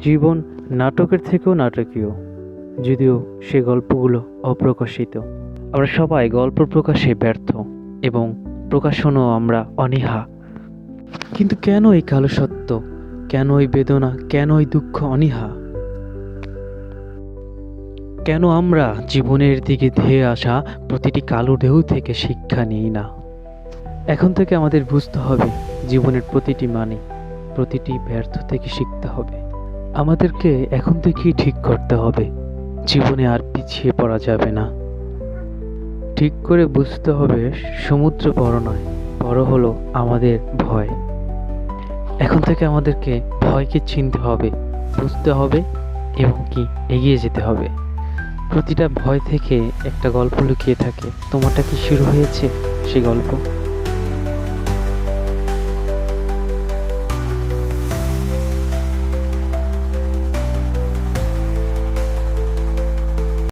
জীবন নাটকের থেকেও নাটকীয়, যদিও সে গল্পগুলো অপ্রকাশিত। আমরা সবাই গল্প প্রকাশে ব্যর্থ এবং প্রকাশনও আমরা অনীহা। কিন্তু কেন এই কালো সত্য, কেন এই বেদনা, কেন এই দুঃখ অনীহা? কেন আমরা জীবনের দিকে ধেয়ে আসা প্রতিটি কালো ঢেউ থেকে শিক্ষা নিই না? এখন থেকে আমাদের বুঝতে হবে জীবনের প্রতিটি মানে, প্রতিটি ব্যর্থ থেকে শিখতে হবে। আমাদেরকে এখন থেকেই ঠিক করতে হবে, জীবনে আর পিছিয়ে পড়া যাবে না। ঠিক করে বুঝতে হবে সমুদ্র বড় নয়, বড় হলো আমাদের ভয়। এখন থেকে আমাদেরকে ভয়কে চিনতে হবে, বুঝতে হবে এবং কি এগিয়ে যেতে হবে। প্রতিটা ভয় থেকে একটা গল্প লুকিয়ে থাকে। তোমারটা কি শুরু হয়েছে সেই গল্প?